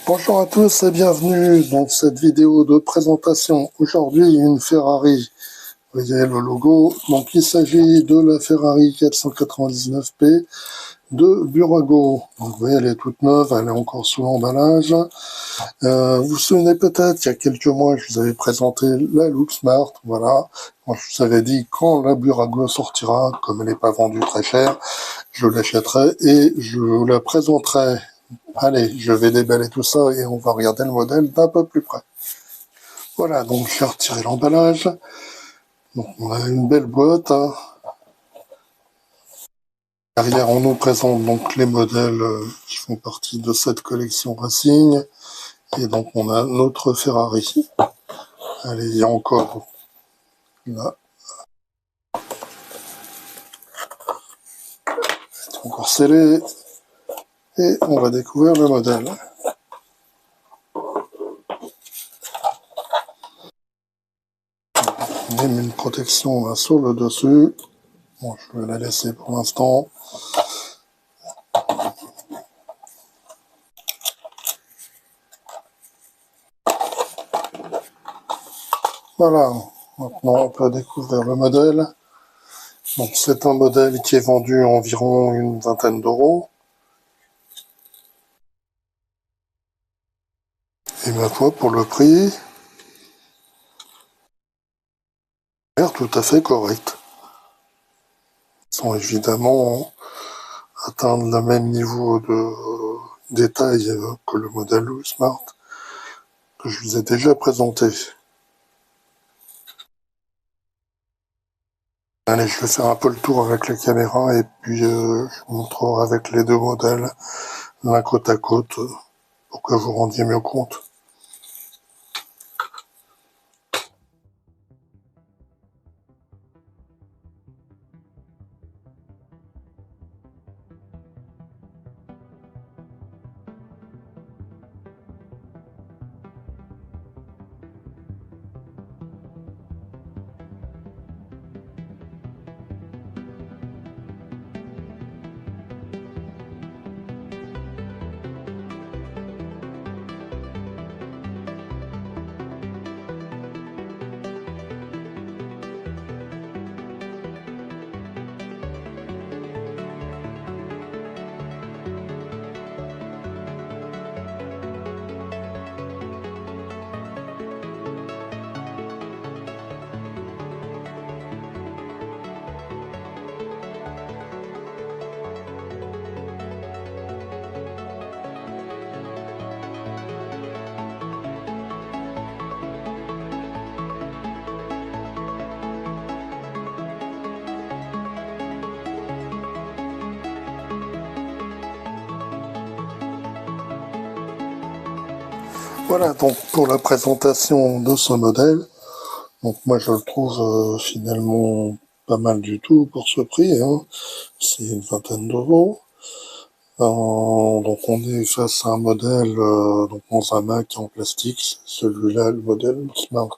Bonjour à tous et bienvenue dans cette vidéo de présentation. Aujourd'hui, une Ferrari. Vous voyez le logo. Donc, il s'agit de la Ferrari 499P de Burago. Donc, vous voyez, elle est toute neuve, elle est encore sous l'emballage. Vous vous souvenez peut-être, il y a quelques mois, je vous avais présenté la Look Smart. Voilà. Moi, je vous avais dit quand la Burago sortira, comme elle n'est pas vendue très cher, je l'achèterai et je vous la présenterai. Allez, je vais déballer tout ça et on va regarder le modèle d'un peu plus près. Voilà, donc j'ai retiré l'emballage. Donc on a une belle boîte. Derrière, on nous présente donc les modèles qui font partie de cette collection Racing. Et donc on a notre Ferrari. Allez, il y a encore là. C'est encore scellé. Et on va découvrir le modèle. On met une protection sur le dessus. Bon, je vais la laisser pour l'instant. Voilà, maintenant on peut découvrir le modèle. Donc c'est un modèle qui est vendu environ une vingtaine d'euros. Et ma foi, pour le prix, tout à fait correct. Sans évidemment atteindre le même niveau de détail que le modèle Smart que je vous ai déjà présenté. Allez, je vais faire un peu le tour avec la caméra et puis je vous montrerai avec les deux modèles l'un côte à côte pour que vous rendiez mieux compte. Voilà donc pour la présentation de ce modèle. Donc moi je le trouve finalement pas mal du tout pour ce prix, hein. C'est une vingtaine d'euros. Donc on est face à un modèle donc dans un Mac en plastique, celui-là le modèle Smart,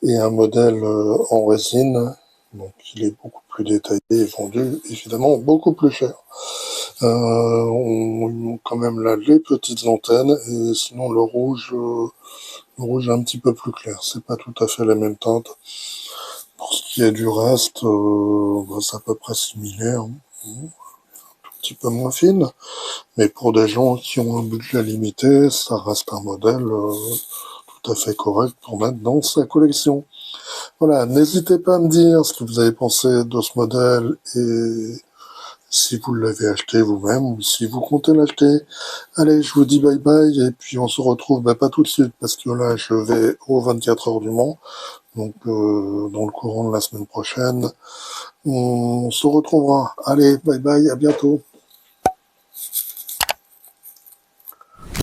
et un modèle en résine, donc il est beaucoup plus détaillé et vendu évidemment beaucoup plus cher. On a quand même là les petites antennes et sinon le rouge est un petit peu plus clair, c'est pas tout à fait la même teinte. Pour ce qui est du reste, c'est à peu près similaire, hein. Un petit peu moins fine, mais pour des gens qui ont un budget limité, ça reste un modèle tout à fait correct pour mettre dans sa collection. Voilà, n'hésitez pas à me dire ce que vous avez pensé de ce modèle et si vous l'avez acheté vous-même ou si vous comptez l'acheter. Allez, je vous dis bye bye et puis on se retrouve, pas tout de suite parce que là je vais aux 24 heures du Mans, donc dans le courant de la semaine prochaine. On se retrouvera. Allez, bye bye, à bientôt.